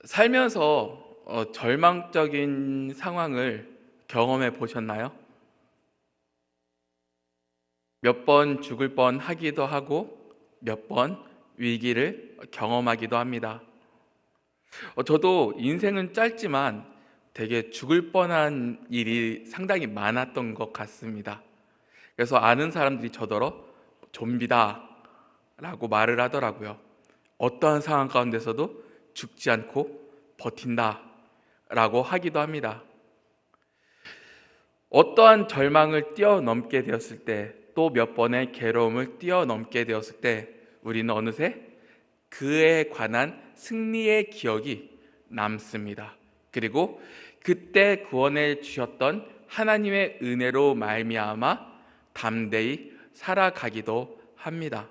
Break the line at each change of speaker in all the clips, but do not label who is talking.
살면서 절망적인 상황을 경험해 보셨나요? 몇 번 죽을 뻔 하기도 하고 몇 번 위기를 경험하기도 합니다. 저도 인생은 짧지만 되게 죽을 뻔한 일이 상당히 많았던 것 같습니다. 그래서 아는 사람들이 저더러 좀비다 라고 말을 하더라고요. 어떠한 상황 가운데서도 죽지 않고 버틴다 라고 하기도 합니다. 어떠한 절망을 뛰어넘게 되었을 때, 또 몇 번의 괴로움을 뛰어넘게 되었을 때 우리는 어느새 그에 관한 승리의 기억이 남습니다. 그리고 그때 구원해 주셨던 하나님의 은혜로 말미암아 담대히 살아가기도 합니다.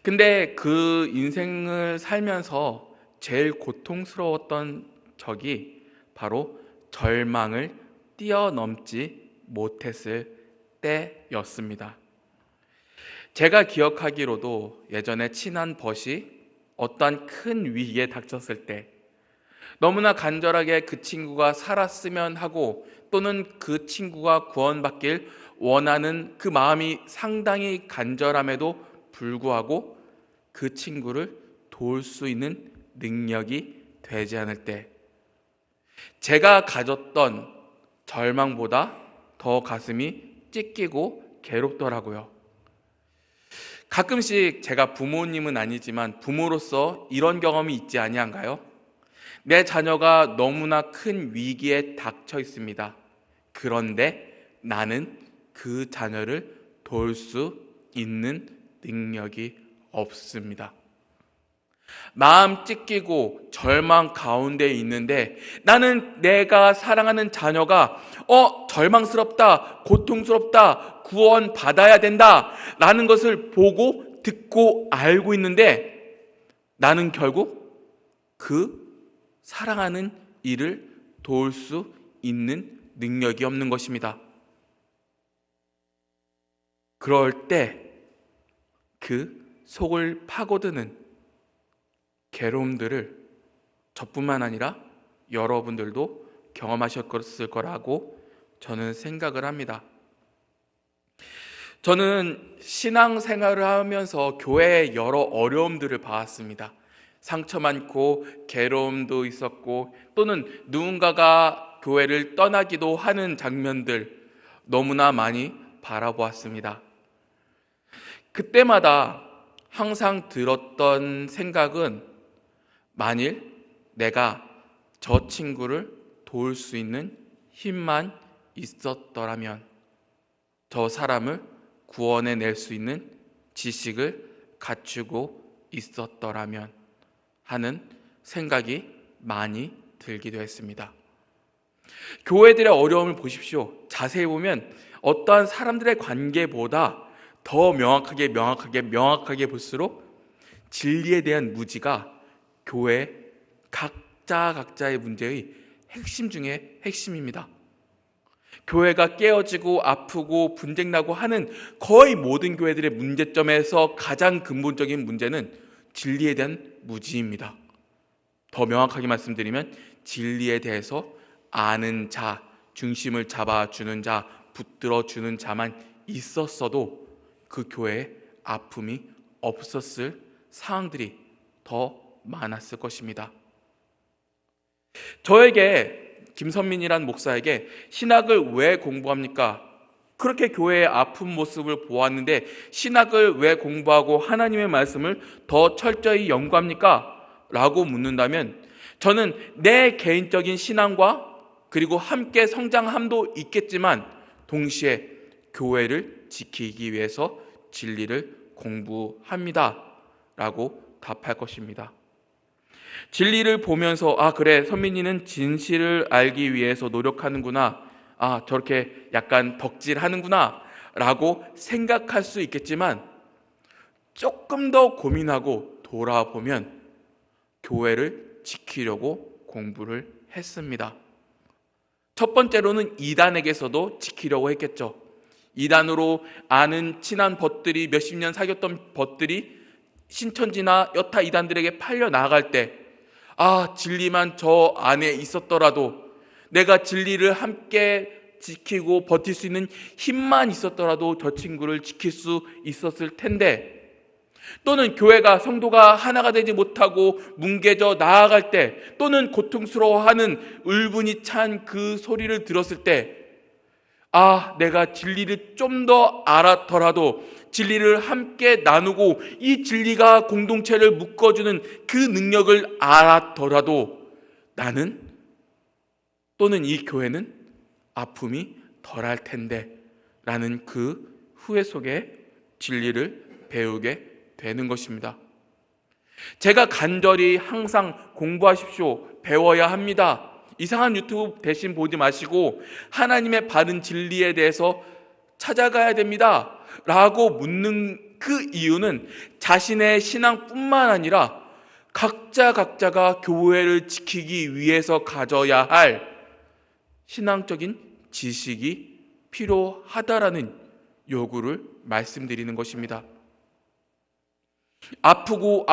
근데 그 인생을 살면서 제일 고통스러웠던 적이 바로 절망을 뛰어넘지 못했을 때였습니다. 제가 기억하기로도 예전에 친한 벗이 어떠한 큰 위기에 닥쳤을 때 너무나 간절하게 그 친구가 살았으면 하고, 또는 그 친구가 구원받길 원하는 그 마음이 상당히 간절함에도 불구하고 그 친구를 도울 수 있는 능력이 되지 않을 때, 제가 가졌던 절망보다 더 가슴이 찢기고 괴롭더라고요. 가끔씩 제가 부모님은 아니지만 부모로서 이런 경험이 있지 아니한가요? 내 자녀가 너무나 큰 위기에 닥쳐 있습니다. 그런데 나는 그 자녀를 도울 수 있는 능력이 없습니다. 마음 찢기고 절망 가운데 있는데 나는 내가 사랑하는 자녀가 절망스럽다, 고통스럽다, 구원 받아야 된다 라는 것을 보고 듣고 알고 있는데 나는 결국 그 사랑하는 이를 도울 수 있는 능력이 없는 것입니다. 그럴 때 그 속을 파고드는 괴로움들을 저뿐만 아니라 여러분들도 경험하셨을 거라고 저는 생각을 합니다. 저는 신앙생활을 하면서 교회의 여러 어려움들을 봐왔습니다. 상처 많고 괴로움도 있었고, 또는 누군가가 교회를 떠나기도 하는 장면들 너무나 많이 바라보았습니다. 그때마다 항상 들었던 생각은, 만일 내가 저 친구를 도울 수 있는 힘만 있었더라면, 저 사람을 구원해낼 수 있는 지식을 갖추고 있었더라면 하는 생각이 많이 들기도 했습니다. 교회들의 어려움을 보십시오. 자세히 보면 어떠한 사람들의 관계보다 더 명확하게 볼수록 진리에 대한 무지가 교회 각자의 문제의 핵심 중에 핵심입니다. 교회가 깨어지고 아프고 분쟁나고 하는 거의 모든 교회들의 문제점에서 가장 근본적인 문제는 진리에 대한 무지입니다. 더 명확하게 말씀드리면 진리에 대해서 아는 자, 중심을 잡아주는 자, 붙들어주는 자만 있었어도 그 교회에 아픔이 없었을 상황들이 더 많았을 것입니다. 저에게, 김선민이란 목사에게 신학을 왜 공부합니까? 그렇게 교회의 아픈 모습을 보았는데 신학을 왜 공부하고 하나님의 말씀을 더 철저히 연구합니까? 라고 묻는다면, 저는 내 개인적인 신앙과 그리고 함께 성장함도 있겠지만 동시에 교회를 지키기 위해서 진리를 공부합니다 라고 답할 것입니다. 진리를 보면서 그래, 선민이는 진실을 알기 위해서 노력하는구나, 저렇게 약간 덕질하는구나 라고 생각할 수 있겠지만, 조금 더 고민하고 돌아보면 교회를 지키려고 공부를 했습니다. 첫 번째로는 이단에게서도 지키려고 했겠죠. 이단으로 아는 친한 벗들이, 몇십 년 사귀었던 벗들이 신천지나 여타 이단들에게 팔려 나갈 때 진리만 저 안에 있었더라도, 내가 진리를 함께 지키고 버틸 수 있는 힘만 있었더라도 저 친구를 지킬 수 있었을 텐데, 또는 교회가, 성도가 하나가 되지 못하고 뭉개져 나아갈 때, 또는 고통스러워하는 울분이 찬 그 소리를 들었을 때, 내가 진리를 좀 더 알았더라도, 진리를 함께 나누고 이 진리가 공동체를 묶어주는 그 능력을 알았더라도 나는, 또는 이 교회는 아픔이 덜할 텐데 라는 그 후회 속에 진리를 배우게 되는 것입니다. 제가 간절히 항상 공부하십시오, 배워야 합니다, 이상한 유튜브 대신 보지 마시고 하나님의 바른 진리에 대해서 찾아가야 됩니다 라고 묻는 그 이유는 자신의 신앙뿐만 아니라 각자가 교회를 지키기 위해서 가져야 할 신앙적인 지식이 필요하다라는 요구를 말씀드리는 것입니다. 아프고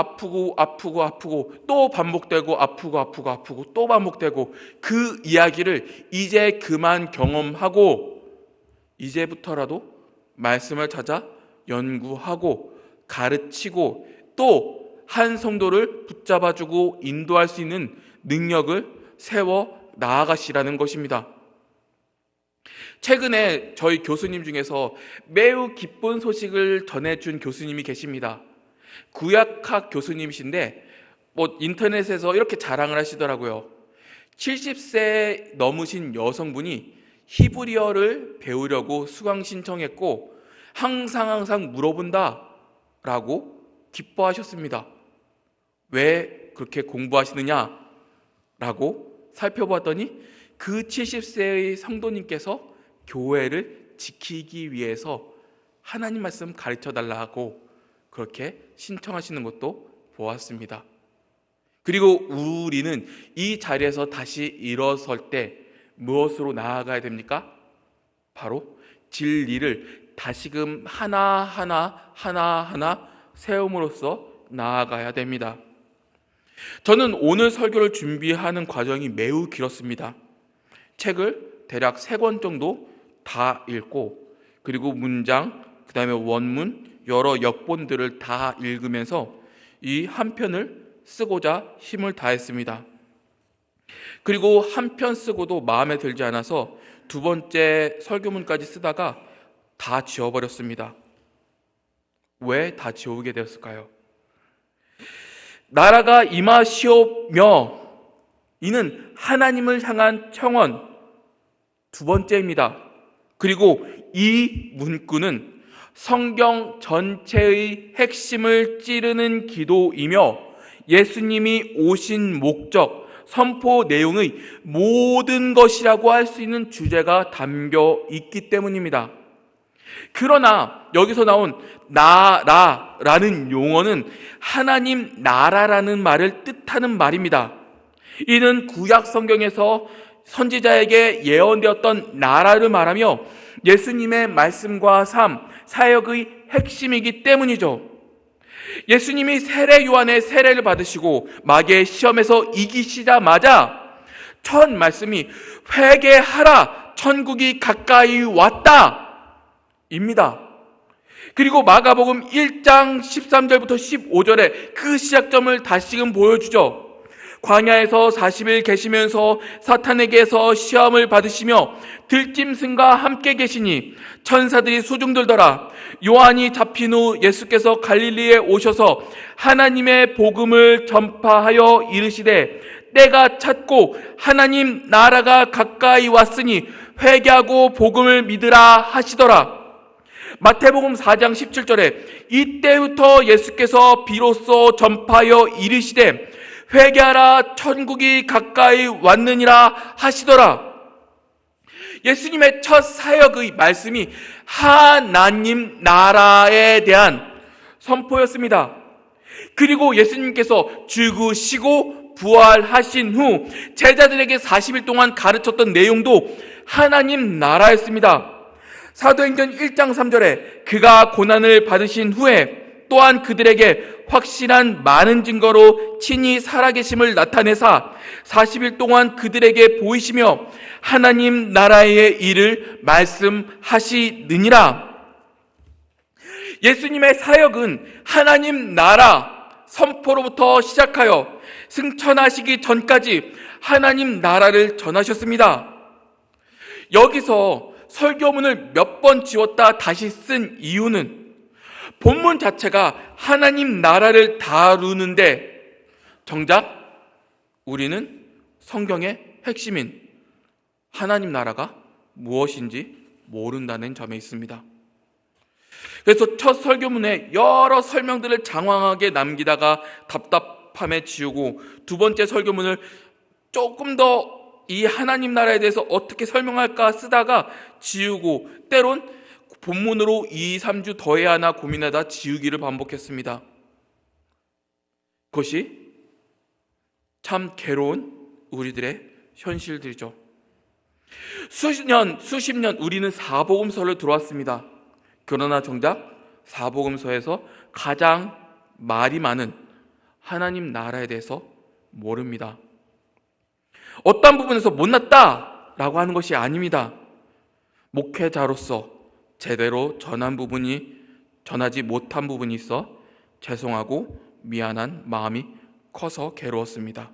또 반복되고 아프고 또 반복되고, 그 이야기를 이제 그만 경험하고 이제부터라도 말씀을 찾아 연구하고 가르치고 또 한 성도를 붙잡아주고 인도할 수 있는 능력을 세워 나아가시라는 것입니다. 최근에 저희 교수님 중에서 매우 기쁜 소식을 전해준 교수님이 계십니다. 구약학 교수님이신데 인터넷에서 이렇게 자랑을 하시더라고요. 70세 넘으신 여성분이 히브리어를 배우려고 수강 신청했고 항상 물어본다 라고 기뻐하셨습니다. 왜 그렇게 공부하시느냐 라고 살펴봤더니 그 70세의 성도님께서 교회를 지키기 위해서 하나님 말씀 가르쳐 달라고 그렇게 신청하시는 것도 보았습니다. 그리고 우리는 이 자리에서 다시 일어설 때 무엇으로 나아가야 됩니까? 바로 진리를 다시금 하나하나 세움으로써 나아가야 됩니다. 저는 오늘 설교를 준비하는 과정이 매우 길었습니다. 책을 대략 3권 정도 다 읽고, 그리고 문장, 그 다음에 원문, 여러 역본들을 다 읽으면서 이 한 편을 쓰고자 힘을 다했습니다. 그리고 한 편 쓰고도 마음에 들지 않아서 2번째 설교문까지 쓰다가 다 지워버렸습니다. 왜 다 지우게 되었을까요? 나라가 임하시오며, 이는 하나님을 향한 청원 2번째입니다. 그리고 이 문구는 성경 전체의 핵심을 찌르는 기도이며 예수님이 오신 목적, 선포 내용의 모든 것이라고 할 수 있는 주제가 담겨 있기 때문입니다. 그러나 여기서 나온 나라라는 용어는 하나님 나라라는 말을 뜻하는 말입니다. 이는 구약 성경에서 선지자에게 예언되었던 나라를 말하며 예수님의 말씀과 삶, 사역의 핵심이기 때문이죠. 예수님이 세례 요한의 세례를 받으시고 마귀의 시험에서 이기시자마자 첫 말씀이 회개하라, 천국이 가까이 왔다 입니다. 그리고 마가복음 1장 13절부터 15절에 그 시작점을 다시금 보여주죠. 광야에서 40일 계시면서 사탄에게서 시험을 받으시며 들짐승과 함께 계시니 천사들이 수중들더라. 요한이 잡힌 후 예수께서 갈릴리에 오셔서 하나님의 복음을 전파하여 이르시되 때가 찼고 하나님 나라가 가까이 왔으니 회개하고 복음을 믿으라 하시더라. 마태복음 4장 17절에 이때부터 예수께서 비로소 전파하여 이르시되 회개하라, 천국이 가까이 왔느니라 하시더라. 예수님의 첫 사역의 말씀이 하나님 나라에 대한 선포였습니다. 그리고 예수님께서 죽으시고 부활하신 후 제자들에게 40일 동안 가르쳤던 내용도 하나님 나라였습니다. 사도행전 1장 3절에 그가 고난을 받으신 후에 또한 그들에게 확실한 많은 증거로 친히 살아계심을 나타내사 40일 동안 그들에게 보이시며 하나님 나라의 일을 말씀하시느니라. 예수님의 사역은 하나님 나라 선포로부터 시작하여 승천하시기 전까지 하나님 나라를 전하셨습니다. 여기서 설교문을 몇 번 지웠다 다시 쓴 이유는 본문 자체가 하나님 나라를 다루는데 정작 우리는 성경의 핵심인 하나님 나라가 무엇인지 모른다는 점에 있습니다. 그래서 첫 설교문에 여러 설명들을 장황하게 남기다가 답답함에 지우고, 두 번째 설교문을 조금 더 이 하나님 나라에 대해서 어떻게 설명할까 쓰다가 지우고, 때론 본문으로 2, 3주 더해야 하나 고민하다 지우기를 반복했습니다. 그것이 참 괴로운 우리들의 현실들이죠. 수십 년 우리는 사복음서를 들어왔습니다. 그러나 정작 사복음서에서 가장 말이 많은 하나님 나라에 대해서 모릅니다. 어떤 부분에서 못났다라고 하는 것이 아닙니다. 목회자로서 제대로 전하지 못한 부분이 있어 죄송하고 미안한 마음이 커서 괴로웠습니다.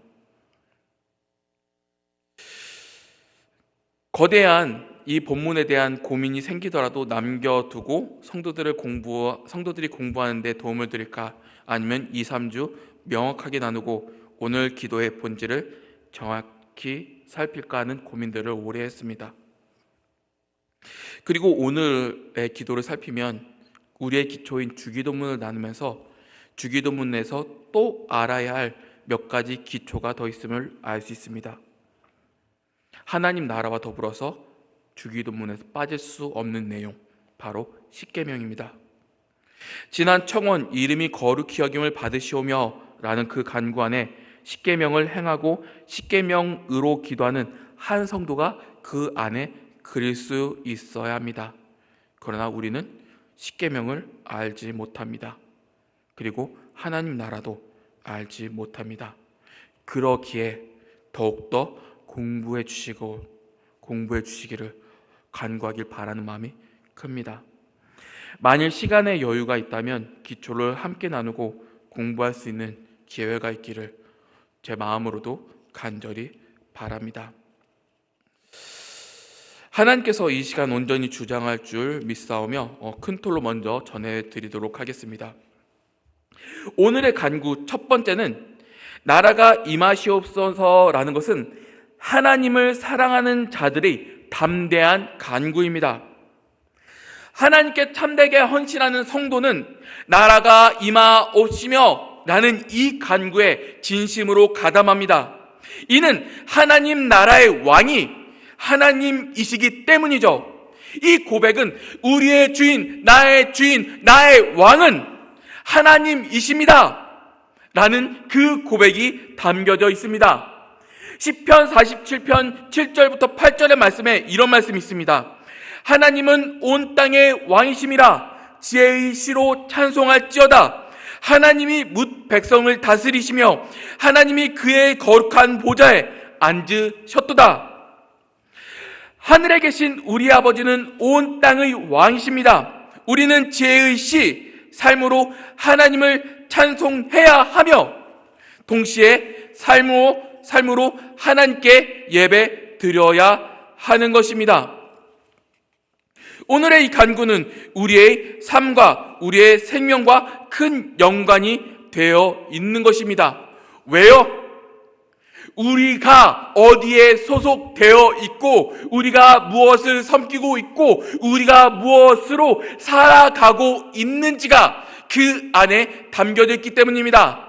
거대한 이 본문에 대한 고민이 생기더라도 남겨두고 성도들이 공부하는 데 도움을 드릴까, 아니면 2, 3주 명확하게 나누고 오늘 기도의 본질을 정확히 살필까 하는 고민들을 오래 했습니다. 그리고 오늘의 기도를 살피면 우리의 기초인 주기도문을 나누면서 주기도문에서 또 알아야 할 몇 가지 기초가 더 있음을 알 수 있습니다. 하나님 나라와 더불어서 주기도문에서 빠질 수 없는 내용, 바로 십계명입니다. 지난 청원 이름이 거룩히 여김을 받으시오며 라는 그 간구 안에 십계명을 행하고 십계명으로 기도하는 한 성도가 그 안에 그릴 수 있어야 합니다. 그러나 우리는 십계명을 알지 못합니다. 그리고 하나님 나라도 알지 못합니다. 그러기에 더욱더 공부해 주시기를 간구하길 바라는 마음이 큽니다. 만일 시간의 여유가 있다면 기초를 함께 나누고 공부할 수 있는 기회가 있기를 제 마음으로도 간절히 바랍니다. 하나님께서 이 시간 온전히 주장할 줄 믿사오며 큰 틀로 먼저 전해드리도록 하겠습니다. 오늘의 간구 첫 번째는 나라가 임하시옵소서라는 것은 하나님을 사랑하는 자들의 담대한 간구입니다. 하나님께 참되게 헌신하는 성도는 나라가 임하옵시며 라는 이 간구에 진심으로 가담합니다. 이는 하나님 나라의 왕이 하나님이시기 때문이죠. 이 고백은 우리의 주인, 나의 왕은 하나님이십니다 라는 그 고백이 담겨져 있습니다. 시편 47편 7절부터 8절의 말씀에 이런 말씀이 있습니다. 하나님은 온 땅의 왕이심이라 지혜의 시로 찬송할지어다. 하나님이 뭇 백성을 다스리시며 하나님이 그의 거룩한 보좌에 앉으셨도다. 하늘에 계신 우리 아버지는 온 땅의 왕이십니다. 우리는 지혜의 시, 삶으로 하나님을 찬송해야 하며 동시에 삶으로 하나님께 예배 드려야 하는 것입니다. 오늘의 이 간구는 우리의 삶과 우리의 생명과 큰 연관이 되어 있는 것입니다. 왜요? 우리가 어디에 소속되어 있고 우리가 무엇을 섬기고 있고 우리가 무엇으로 살아가고 있는지가 그 안에 담겨져 있기 때문입니다.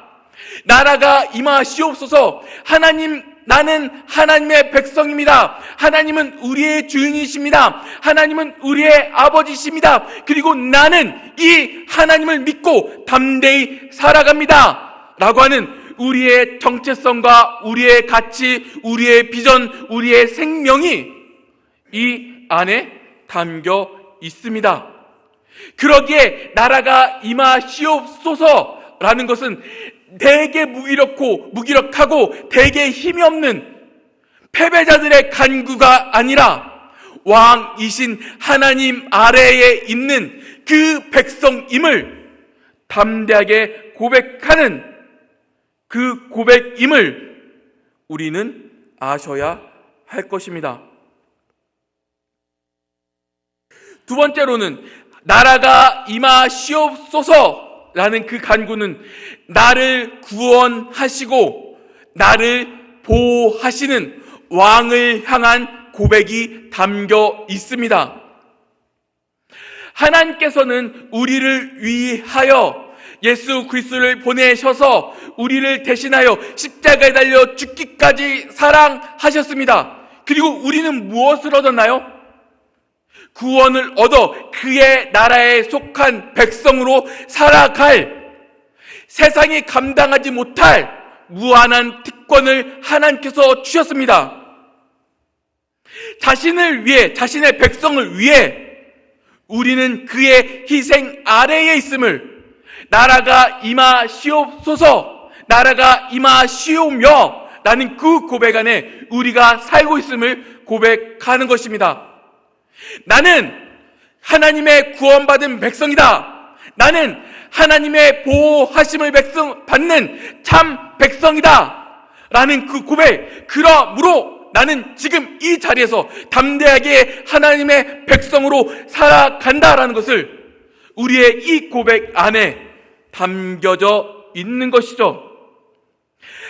나라가 임하시옵소서. 하나님, 나는 하나님의 백성입니다. 하나님은 우리의 주인이십니다. 하나님은 우리의 아버지십니다. 그리고 나는 이 하나님을 믿고 담대히 살아갑니다 라고 하는 우리의 정체성과 우리의 가치, 우리의 비전, 우리의 생명이 이 안에 담겨 있습니다. 그러기에 나라가 임하시옵소서 라는 것은 되게 무기력하고 되게 힘이 없는 패배자들의 간구가 아니라 왕이신 하나님 아래에 있는 그 백성임을 담대하게 고백하는 그 고백임을 우리는 아셔야 할 것입니다. 두 번째로는 나라가 임하시옵소서라는 그 간구는 나를 구원하시고 나를 보호하시는 왕을 향한 고백이 담겨 있습니다. 하나님께서는 우리를 위하여 예수 그리스도를 보내셔서 우리를 대신하여 십자가에 달려 죽기까지 사랑하셨습니다. 그리고 우리는 무엇을 얻었나요? 구원을 얻어 그의 나라에 속한 백성으로 살아갈 세상이 감당하지 못할 무한한 특권을 하나님께서 주셨습니다. 자신을 위해, 자신의 백성을 위해 우리는 그의 희생 아래에 있음을, 나라가 임하시옵소서, 나라가 임하시오며 라는 그 고백 안에 우리가 살고 있음을 고백하는 것입니다. 나는 하나님의 구원받은 백성이다. 나는 하나님의 보호하심을 받는 참 백성이다 라는 그 고백, 그러므로 나는 지금 이 자리에서 담대하게 하나님의 백성으로 살아간다라는 것을 우리의 이 고백 안에 담겨져 있는 것이죠.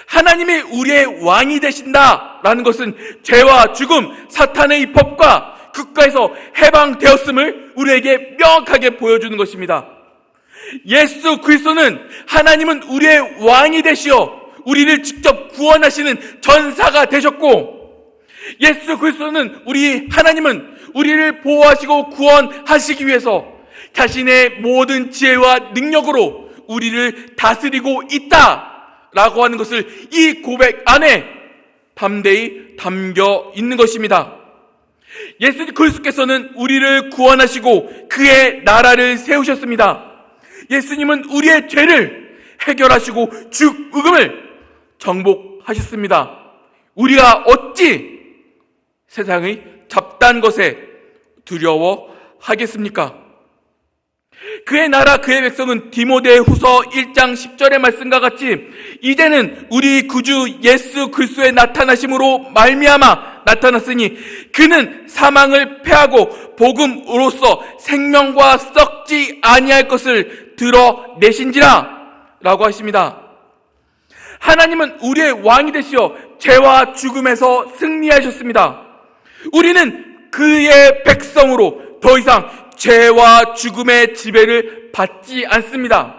하나님이 우리의 왕이 되신다라는 것은 죄와 죽음, 사탄의 이 법과 국가에서 해방되었음을 우리에게 명확하게 보여주는 것입니다. 예수 그리스도는, 하나님은 우리의 왕이 되시어 우리를 직접 구원하시는 전사가 되셨고, 예수 그리스도는, 하나님은 우리를 보호하시고 구원하시기 위해서 자신의 모든 지혜와 능력으로 우리를 다스리고 있다라고 하는 것을 이 고백 안에 담대히 담겨 있는 것입니다. 예수 그리스도께서는 우리를 구원하시고 그의 나라를 세우셨습니다. 예수님은 우리의 죄를 해결하시고 죽음을 정복하셨습니다. 우리가 어찌 세상의 잡다한 것에 두려워하겠습니까? 그의 나라, 그의 백성은 디모데후서 1장 10절의 말씀과 같이 이제는 우리 구주 예수 그리스도의 나타나심으로 말미암아 나타났으니 그는 사망을 패하고 복음으로써 생명과 썩지 아니할 것을 드러내신지라 라고 하십니다. 하나님은 우리의 왕이 되시어 죄와 죽음에서 승리하셨습니다. 우리는 그의 백성으로 더 이상 죄와 죽음의 지배를 받지 않습니다.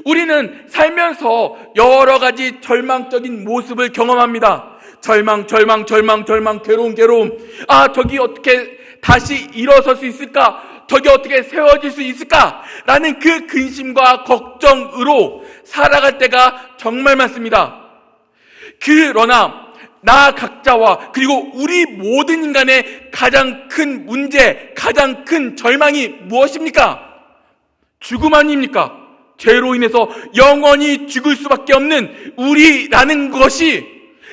우리는 살면서 여러 가지 절망적인 모습을 경험합니다. 절망, 괴로움. 저기 어떻게 다시 일어설 수 있을까? 저기 어떻게 세워질 수 있을까? 라는 그 근심과 걱정으로 살아갈 때가 정말 많습니다. 그러나 나 각자와 그리고 우리 모든 인간의 가장 큰 문제, 가장 큰 절망이 무엇입니까? 죽음 아닙니까? 죄로 인해서 영원히 죽을 수밖에 없는 우리라는 것이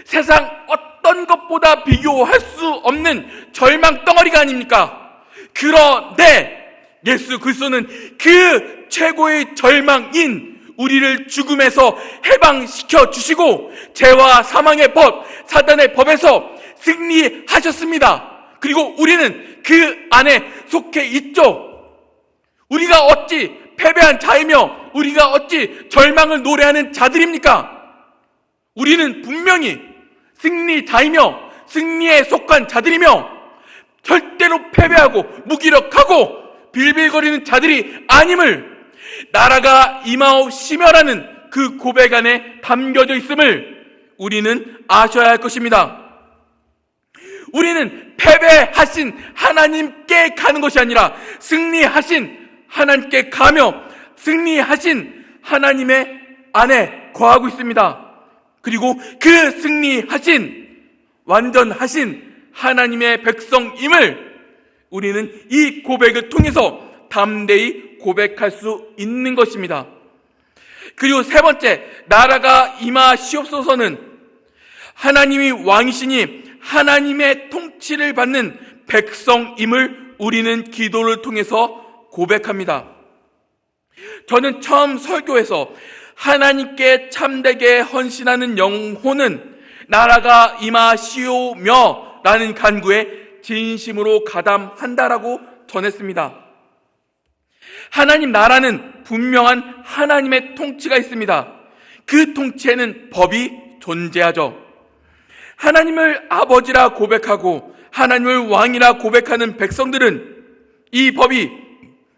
세상 어떤 것보다 비교할 수 없는 절망 덩어리가 아닙니까? 그런데 예수 그리스도는 그 최고의 절망인 우리를 죽음에서 해방시켜 주시고 죄와 사망의 법, 사단의 법에서 승리하셨습니다. 그리고 우리는 그 안에 속해 있죠. 우리가 어찌 패배한 자이며 우리가 어찌 절망을 노래하는 자들입니까? 우리는 분명히 승리자이며 승리에 속한 자들이며 절대로 패배하고 무기력하고 빌빌거리는 자들이 아님을, 나라가 임하옵시며라는 그 고백 안에 담겨져 있음을 우리는 아셔야 할 것입니다. 우리는 패배하신 하나님께 가는 것이 아니라 승리하신 하나님께 가며 승리하신 하나님의 안에 거하고 있습니다. 그리고 그 승리하신 완전하신 하나님의 백성임을 우리는 이 고백을 통해서 담대히 고백할 수 있는 것입니다. 그리고 세 번째, 나라가 임하시옵소서는 하나님이 왕이시니 하나님의 통치를 받는 백성임을 우리는 기도를 통해서 고백합니다. 저는 처음 설교에서 하나님께 참되게 헌신하는 영혼은 나라가 임하시오며 라는 간구에 진심으로 가담한다라고 전했습니다. 하나님 나라는 분명한 하나님의 통치가 있습니다. 그 통치에는 법이 존재하죠. 하나님을 아버지라 고백하고 하나님을 왕이라 고백하는 백성들은 이 법이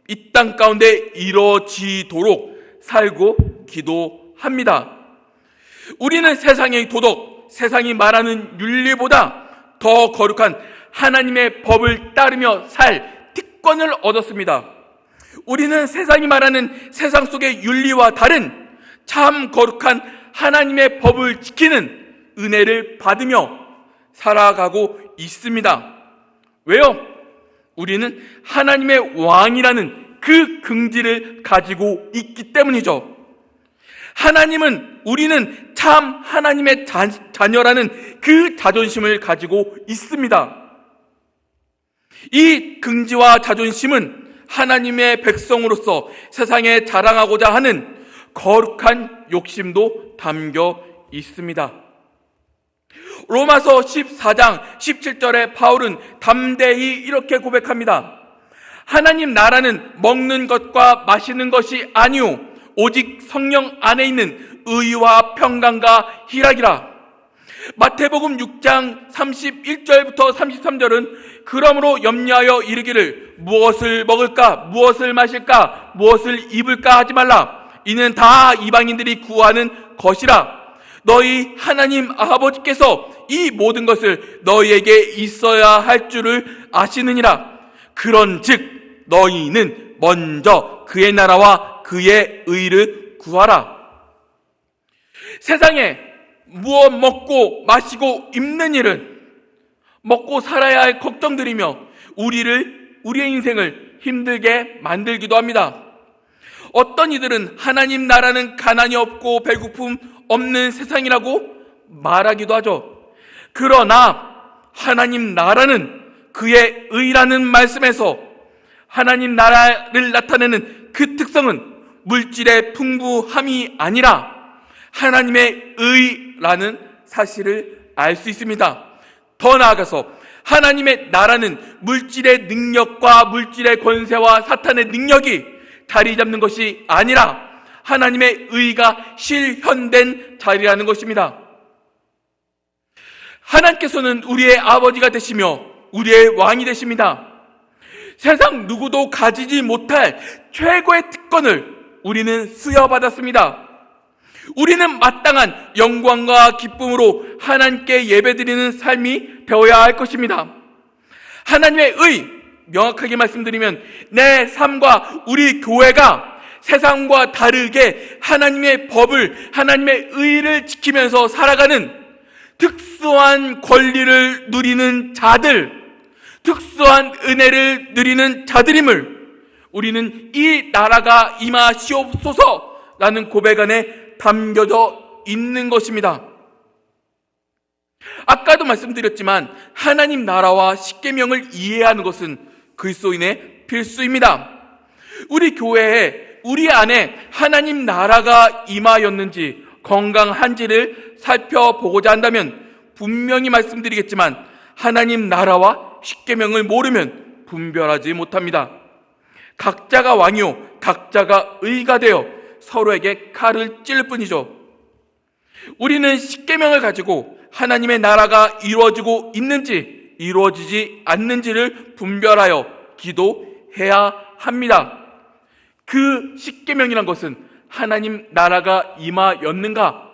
이 땅 가운데 이루어지도록 살고 기도합니다. 우리는 세상의 도덕, 세상이 말하는 윤리보다 더 거룩한 하나님의 법을 따르며 살 특권을 얻었습니다. 우리는 세상이 말하는 세상 속의 윤리와 다른 참 거룩한 하나님의 법을 지키는 은혜를 받으며 살아가고 있습니다. 왜요? 우리는 하나님의 왕이라는 그 긍지를 가지고 있기 때문이죠. 우리는 참 하나님의 자녀라는 그 자존심을 가지고 있습니다. 이 긍지와 자존심은 하나님의 백성으로서 세상에 자랑하고자 하는 거룩한 욕심도 담겨 있습니다. 로마서 14장 17절에 바울은 담대히 이렇게 고백합니다. 하나님 나라는 먹는 것과 마시는 것이 아니오 오직 성령 안에 있는 의와 평강과 희락이라. 마태복음 6장 31절부터 33절은 그러므로 염려하여 이르기를 무엇을 먹을까 무엇을 마실까 무엇을 입을까 하지 말라. 이는 다 이방인들이 구하는 것이라. 너희 하나님 아버지께서 이 모든 것을 너희에게 있어야 할 줄을 아시느니라. 그런즉 너희는 먼저 그의 나라와 그의 의를 구하라. 세상에 무엇 먹고 마시고 입는 일은 먹고 살아야 할 걱정들이며 우리의 인생을 힘들게 만들기도 합니다. 어떤 이들은 하나님 나라는 가난이 없고 배고픔 없는 세상이라고 말하기도 하죠. 그러나 하나님 나라는 그의 의라는 말씀에서 하나님 나라를 나타내는 그 특성은 물질의 풍부함이 아니라 하나님의 의라는 사실을 알 수 있습니다. 더 나아가서 하나님의 나라는 물질의 능력과 물질의 권세와 사탄의 능력이 자리 잡는 것이 아니라 하나님의 의가 실현된 자리라는 것입니다. 하나님께서는 우리의 아버지가 되시며 우리의 왕이 되십니다. 세상 누구도 가지지 못할 최고의 특권을 우리는 수여받았습니다. 우리는 마땅한 영광과 기쁨으로 하나님께 예배드리는 삶이 되어야 할 것입니다. 하나님의 의, 명확하게 말씀드리면 내 삶과 우리 교회가 세상과 다르게 하나님의 법을, 하나님의 의를 지키면서 살아가는 특수한 권리를 누리는 자들, 특수한 은혜를 누리는 자들임을 우리는 이 나라가 임하시옵소서라는 고백 안에 담겨져 있는 것입니다. 아까도 말씀드렸지만 하나님 나라와 십계명을 이해하는 것은 그리스도인의 필수입니다. 우리 교회에 우리 안에 하나님 나라가 임하였는지 건강한지를 살펴보고자 한다면 분명히 말씀드리겠지만 하나님 나라와 십계명을 모르면 분별하지 못합니다. 각자가 왕이요 각자가 의가 되어 서로에게 칼을 찔 뿐이죠. 우리는 십계명을 가지고 하나님의 나라가 이루어지고 있는지 이루어지지 않는지를 분별하여 기도해야 합니다. 그 십계명이란 것은 하나님 나라가 임하였는가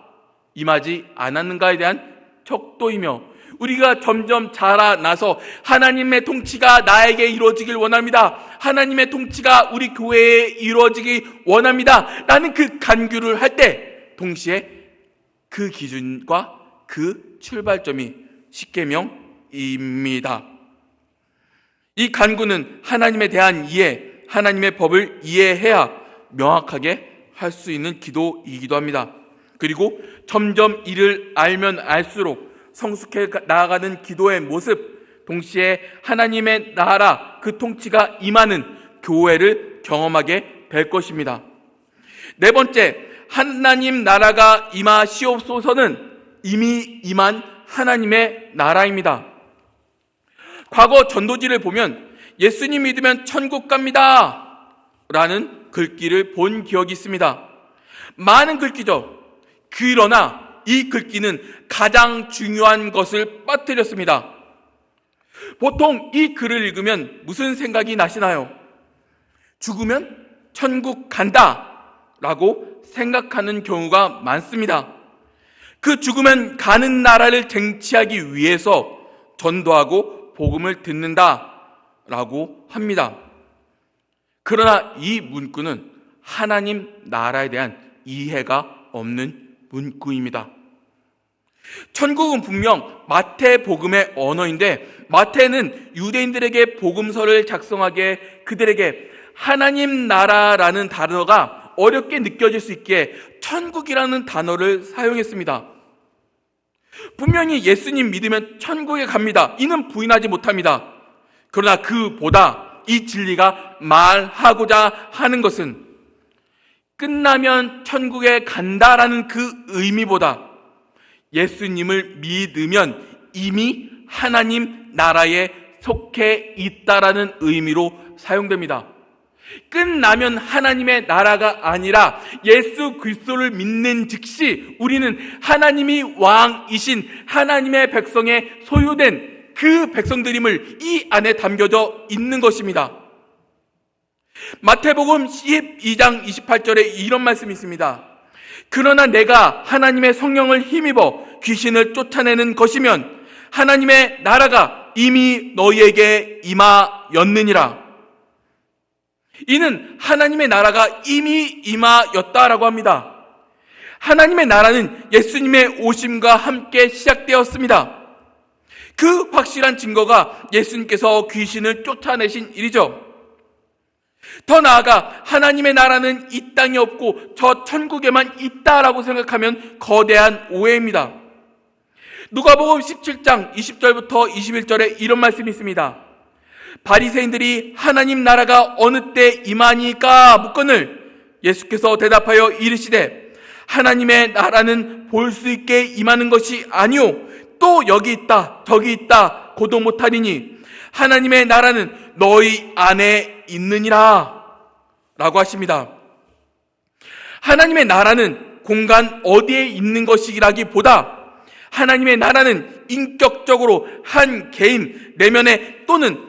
임하지 않았는가에 대한 척도이며 우리가 점점 자라나서 하나님의 통치가 나에게 이루어지길 원합니다. 하나님의 통치가 우리 교회에 이루어지기 원합니다. 라는 그 간구를 할 때 동시에 그 기준과 그 출발점이 십계명입니다. 이 간구는 하나님에 대한 이해, 하나님의 법을 이해해야 명확하게 할 수 있는 기도이기도 합니다. 그리고 점점 이를 알면 알수록 성숙해 나아가는 기도의 모습, 동시에 하나님의 나라 그 통치가 임하는 교회를 경험하게 될 것입니다. 네 번째, 하나님 나라가 임하시옵소서는 이미 임한 하나님의 나라입니다. 과거 전도지를 보면 예수님 믿으면 천국 갑니다 라는 글귀를 본 기억이 있습니다. 많은 글귀죠. 그러나 이 글귀는 가장 중요한 것을 빠뜨렸습니다. 보통 이 글을 읽으면 무슨 생각이 나시나요? 죽으면 천국 간다 라고 생각하는 경우가 많습니다. 그 죽으면 가는 나라를 쟁취하기 위해서 전도하고 복음을 듣는다 라고 합니다. 그러나 이 문구는 하나님 나라에 대한 이해가 없는 문구입니다. 천국은 분명 마태복음의 언어인데, 마태는 유대인들에게 복음서를 작성하게 그들에게 하나님 나라라는 단어가 어렵게 느껴질 수 있게 천국이라는 단어를 사용했습니다. 분명히 예수님 믿으면 천국에 갑니다. 이는 부인하지 못합니다. 그러나 그보다 이 진리가 말하고자 하는 것은 끝나면 천국에 간다라는 그 의미보다 예수님을 믿으면 이미 하나님 나라에 속해 있다라는 의미로 사용됩니다. 끝나면 하나님의 나라가 아니라 예수 그리스도를 믿는 즉시 우리는 하나님이 왕이신 하나님의 백성에 소유된 그 백성들임을 이 안에 담겨져 있는 것입니다. 마태복음 12장 28절에 이런 말씀이 있습니다. 그러나 내가 하나님의 성령을 힘입어 귀신을 쫓아내는 것이면 하나님의 나라가 이미 너희에게 임하였느니라. 이는 하나님의 나라가 이미 임하였다라고 합니다. 하나님의 나라는 예수님의 오심과 함께 시작되었습니다. 그 확실한 증거가 예수님께서 귀신을 쫓아내신 일이죠. 더 나아가 하나님의 나라는 이 땅에 없고 저 천국에만 있다라고 생각하면 거대한 오해입니다. 누가복음 17장 20절부터 21절에 이런 말씀이 있습니다. 바리새인들이 하나님 나라가 어느 때 임하니까 묻거늘 예수께서 대답하여 이르시되 하나님의 나라는 볼 수 있게 임하는 것이 아니오 또 여기 있다 저기 있다 고도 못하리니 하나님의 나라는 너희 안에 있느니라 라고 하십니다. 하나님의 나라는 공간 어디에 있는 것이라기보다 하나님의 나라는 인격적으로 한 개인 내면에 또는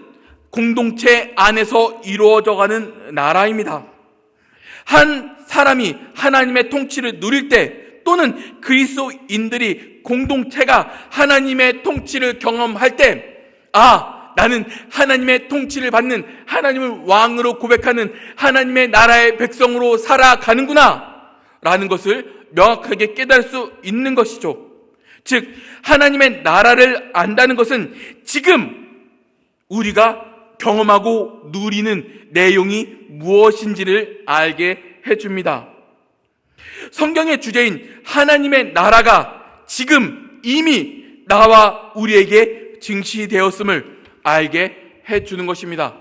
공동체 안에서 이루어져가는 나라입니다. 한 사람이 하나님의 통치를 누릴 때 또는 그리스도인들이 공동체가 하나님의 통치를 경험할 때 나는 하나님의 통치를 받는 하나님을 왕으로 고백하는 하나님의 나라의 백성으로 살아가는구나 라는 것을 명확하게 깨달을 수 있는 것이죠. 즉 하나님의 나라를 안다는 것은 지금 우리가 경험하고 누리는 내용이 무엇인지를 알게 해줍니다. 성경의 주제인 하나님의 나라가 지금 이미 나와 우리에게 증시되었음을 알게 해주는 것입니다.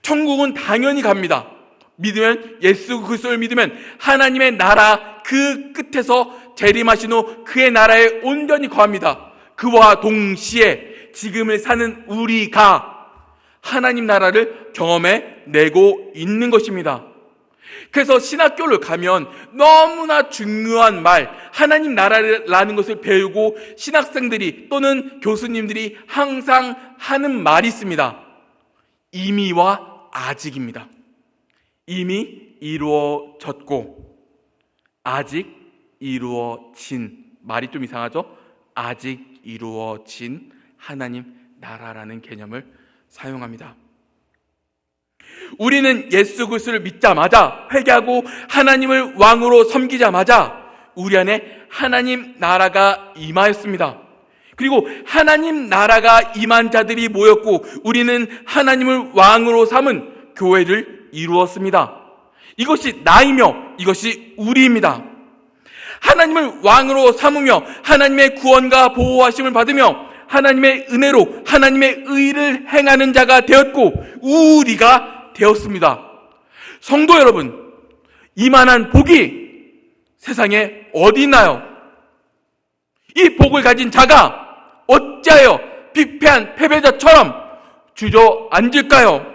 천국은 당연히 갑니다. 믿으면, 예수 그리스도를 믿으면 하나님의 나라 그 끝에서 재림하신 후 그의 나라에 온전히 거합니다. 그와 동시에 지금을 사는 우리가 하나님 나라를 경험해 내고 있는 것입니다. 그래서 신학교를 가면 너무나 중요한 말, 하나님 나라라는 것을 배우고 신학생들이 또는 교수님들이 항상 하는 말이 있습니다. 이미와 아직입니다. 이미 이루어졌고 아직 이루어진, 말이 좀 이상하죠? 아직 이루어진 하나님 나라라는 개념을 사용합니다. 우리는 예수 그리스도를 믿자마자, 회개하고 하나님을 왕으로 섬기자마자 우리 안에 하나님 나라가 임하였습니다. 그리고 하나님 나라가 임한 자들이 모였고 우리는 하나님을 왕으로 삼은 교회를 이루었습니다. 이것이 나이며 이것이 우리입니다. 하나님을 왕으로 삼으며 하나님의 구원과 보호하심을 받으며 하나님의 은혜로 하나님의 의를 행하는 자가 되었고 우리가 되었습니다. 성도 여러분, 이만한 복이 세상에 어디 있나요? 이 복을 가진 자가 어찌하여 피폐한 패배자처럼 주저앉을까요?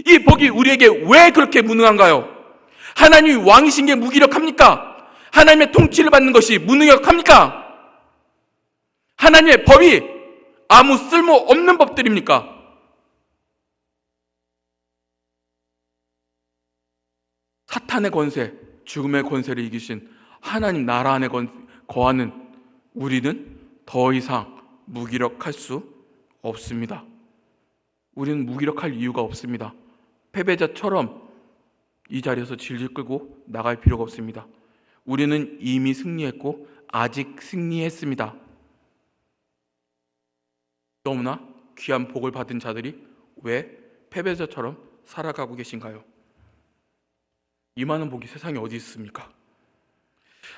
이 복이 우리에게 왜 그렇게 무능한가요? 하나님이 왕이신 게 무기력합니까? 하나님의 통치를 받는 것이 무능력합니까? 하나님의 법이 아무 쓸모없는 법들입니까? 사탄의 권세, 죽음의 권세를 이기신 하나님 나라 안에 거하는 우리는 더 이상 무기력할 수 없습니다. 우리는 무기력할 이유가 없습니다. 패배자처럼 이 자리에서 질질 끌고 나갈 필요가 없습니다. 우리는 이미 승리했고 아직 승리했습니다. 너무나 귀한 복을 받은 자들이 왜 패배자처럼 살아가고 계신가요? 이만한 복이 세상에 어디 있습니까?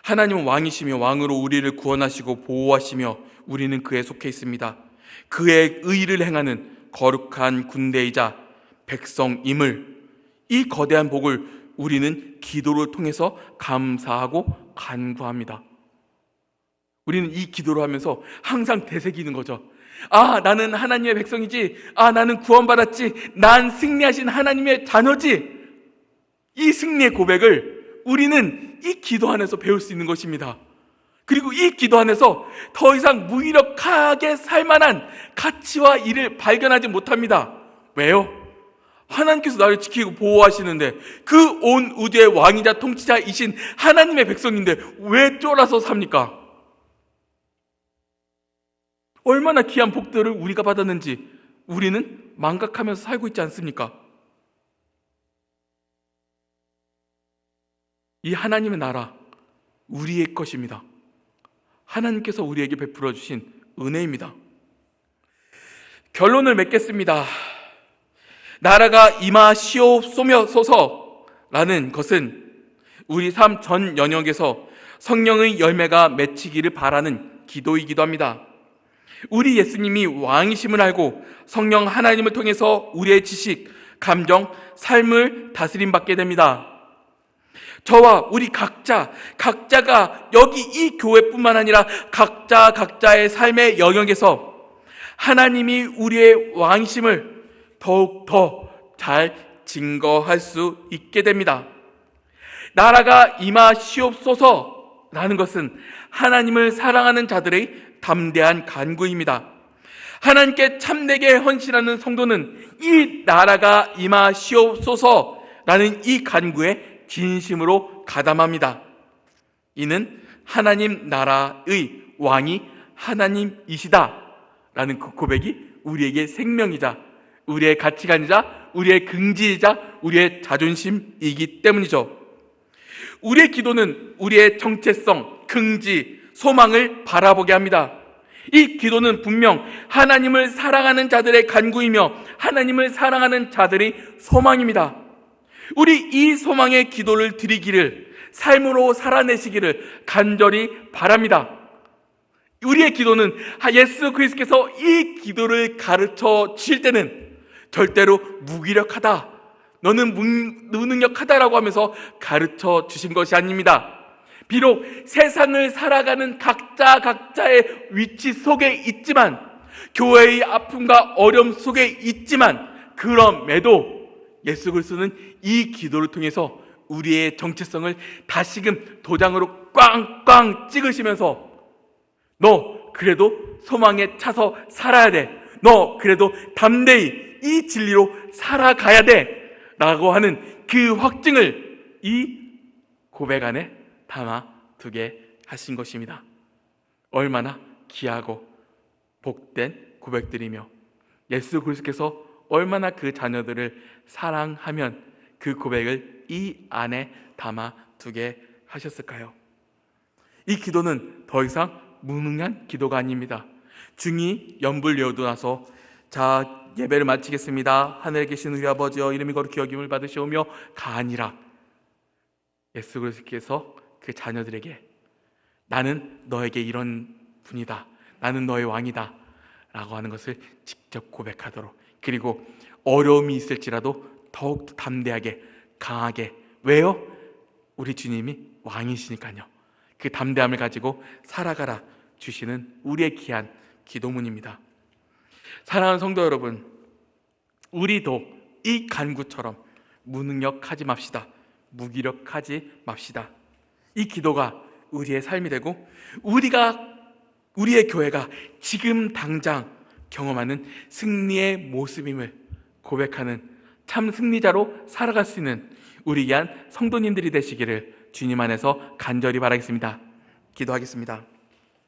하나님은 왕이시며 왕으로 우리를 구원하시고 보호하시며 우리는 그에 속해 있습니다. 그의 의를 행하는 거룩한 군대이자 백성임을, 이 거대한 복을 우리는 기도를 통해서 감사하고 간구합니다. 우리는 이 기도를 하면서 항상 되새기는 거죠. 아, 나는 하나님의 백성이지. 아, 나는 구원받았지. 난 승리하신 하나님의 자녀지. 이 승리의 고백을 우리는 이 기도 안에서 배울 수 있는 것입니다. 그리고 이 기도 안에서 더 이상 무기력하게 살 만한 가치와 일을 발견하지 못합니다. 왜요? 하나님께서 나를 지키고 보호하시는데, 그 온 우주의 왕이자 통치자이신 하나님의 백성인데 왜 쫄아서 삽니까? 얼마나 귀한 복들을 우리가 받았는지 우리는 망각하면서 살고 있지 않습니까? 이 하나님의 나라, 우리의 것입니다. 하나님께서 우리에게 베풀어 주신 은혜입니다. 결론을 맺겠습니다. 나라가 임하시옵소서라는 것은 우리 삶 전 영역에서 성령의 열매가 맺히기를 바라는 기도이기도 합니다. 우리 예수님이 왕이심을 알고 성령 하나님을 통해서 우리의 지식, 감정, 삶을 다스림받게 됩니다. 저와 우리 각자가 여기 이 교회뿐만 아니라 각자의 삶의 영역에서 하나님이 우리의 왕이심을 더욱 더 잘 증거할 수 있게 됩니다. 나라가 임하시옵소서라는 것은 하나님을 사랑하는 자들의 담대한 간구입니다. 하나님께 참되게 헌신하는 성도는 이 나라가 임하시옵소서라는 이 간구에 진심으로 가담합니다. 이는 하나님 나라의 왕이 하나님이시다라는 그 고백이 우리에게 생명이자 우리의 가치관이자 우리의 긍지이자 우리의 자존심이기 때문이죠. 우리의 기도는 우리의 정체성, 긍지, 소망을 바라보게 합니다. 이 기도는 분명 하나님을 사랑하는 자들의 간구이며 하나님을 사랑하는 자들의 소망입니다. 우리 이 소망의 기도를 드리기를, 삶으로 살아내시기를 간절히 바랍니다. 우리의 기도는 예수 그리스도께서 이 기도를 가르쳐 주실 때는 절대로 무기력하다, 너는 무능력하다라고 하면서 가르쳐 주신 것이 아닙니다. 비록 세상을 살아가는 각자의 위치 속에 있지만, 교회의 아픔과 어려움 속에 있지만, 그럼에도 예수 그리스도는 이 기도를 통해서 우리의 정체성을 다시금 도장으로 꽝꽝 찍으시면서, 너 그래도 소망에 차서 살아야 돼, 너 그래도 담대히 이 진리로 살아가야 돼 라고 하는 그 확증을 이 고백 안에 담아두게 하신 것입니다. 얼마나 귀하고 복된 고백들이며 예수 그리스도께서 얼마나 그 자녀들을 사랑하면 그 고백을 이 안에 담아두게 하셨을까요? 이 기도는 더 이상 무능한 기도가 아닙니다. 중이 연불 여도 나서 자, 예배를 마치겠습니다. 하늘에 계신 우리 아버지여 이름이 거룩히 여김을 받으시오며가 아니라 예수 그리스도께서 그 자녀들에게 나는 너에게 이런 분이다, 나는 너의 왕이다 라고 하는 것을 직접 고백하도록, 그리고 어려움이 있을지라도 더욱 담대하게 강하게, 왜요? 우리 주님이 왕이시니까요. 그 담대함을 가지고 살아가라 주시는 우리의 귀한 기도문입니다. 사랑하는 성도 여러분, 우리도 이 간구처럼 무능력하지 맙시다. 무기력하지 맙시다. 이 기도가 우리의 삶이 되고 우리의 교회가 지금 당장 경험하는 승리의 모습임을 고백하는 참 승리자로 살아갈 수 있는 우리 귀한 성도님들이 되시기를 주님 안에서 간절히 바라겠습니다. 기도하겠습니다.